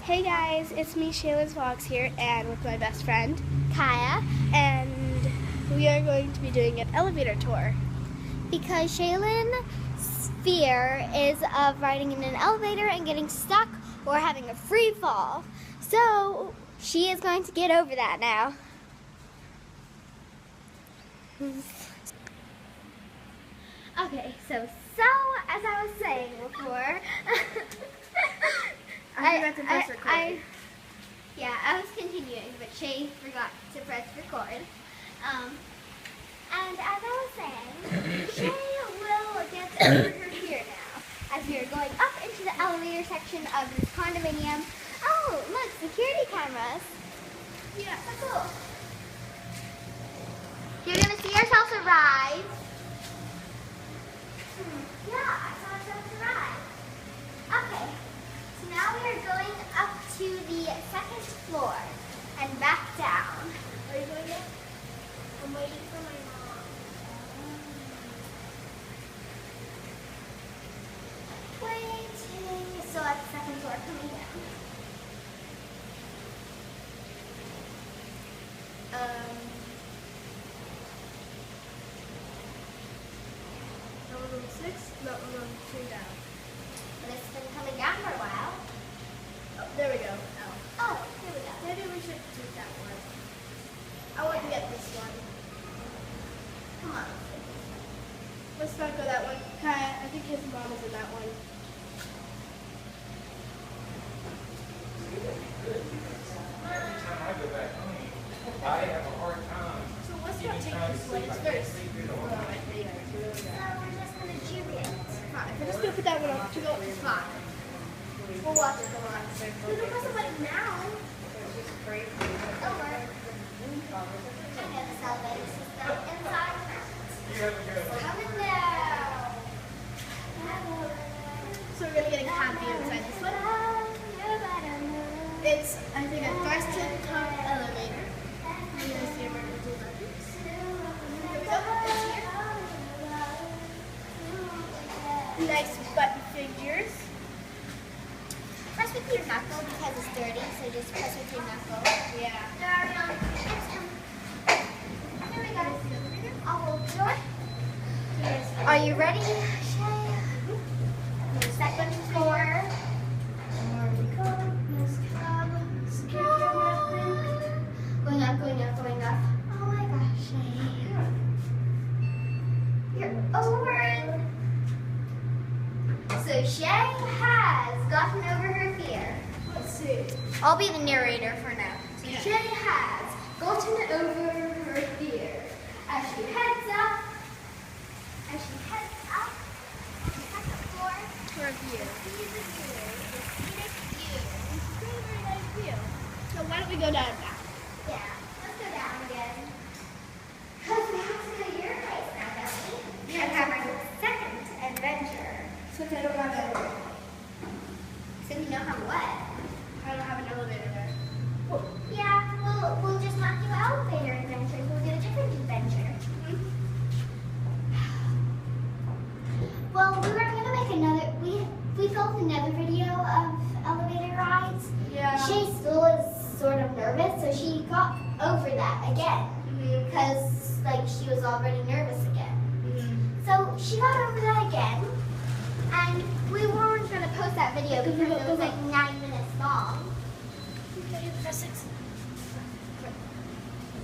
Hey guys, it's me, Shayla's Vlogs here, and with my best friend, Kaya, and we are going to be doing an elevator tour. because Shaylin's fear is of riding in an elevator and getting stuck or having a free fall. So she is going to get over that now. Okay, so as I was saying before, I forgot to press record. I was continuing, but Shay forgot to press record. And as I was saying, Shay will get over her fear now, as we are going up into the elevator section of this condominium. Oh, look, security cameras. Yeah. So cool. You're gonna see ourselves arrive. Yeah, I saw ourselves arrive. Okay, so now we are going up to the second floor and back down. Are you going yet? I'm waiting for my mom. Waiting. So at the second floor coming down. That was on 6, that was on 2 down. But it's been coming down for a while. Oh, there we go. Oh. Oh, here we go. Maybe we should do that one. I want to get this one. Come on. Let's not go that one. Kaya, I think his mom is in that one. Every time I go back home, I have a hard time. So let's not take this one first. So we're just gonna jig it. Fine. We're just going to put that one on to go up to 5. We'll watch it go on. We can press the button now. It'll work. I know this elevator system inside and out. Coming down. So we're going to get a copy inside this one. It's, I think, a first to the top elevator. You're going to see emergency buttons. Here we go. It's here. Nice button figures. Press with your knuckle because it's dirty, so just press with your knuckle. Yeah. Here we go. I'll hold the door. Are you ready, Shay? Second floor. Going up, going up, going up. Oh my gosh, Shay. You're over it. So Shay has gotten over her fear. Let's see. I'll be the narrator for now. So Yeah. Shay has gotten over her fear as she heads up. On the second floor. For a view. See the view, the scenic view. It's a very, very nice view. So why don't we go down now? Yeah, let's go down again. Because we have to go to your place now, don't we? Yeah. And have our second adventure. Since I don't have a, So we know how what? I don't have an elevator there. Yeah, we'll just not do elevator adventures. We'll do a different adventure. Well, we were gonna make another. We filmed another video of elevator rides. Yeah. She still is sort of nervous, so she got over that again because she was already nervous again. So she got over that again, and we weren't gonna post that video because it was 9 minutes long.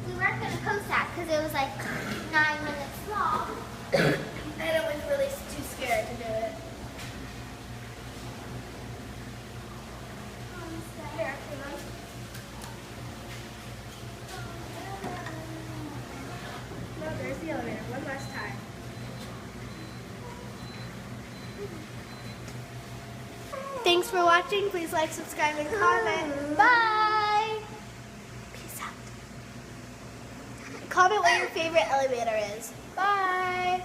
We weren't gonna post that because it was 9 minutes long. And I was really too scared to do it. Here, come on. No, there's the elevator. One last time. Thanks for watching. Please like, subscribe, and comment. Bye! Peace out. Comment what your favorite elevator is. Bye!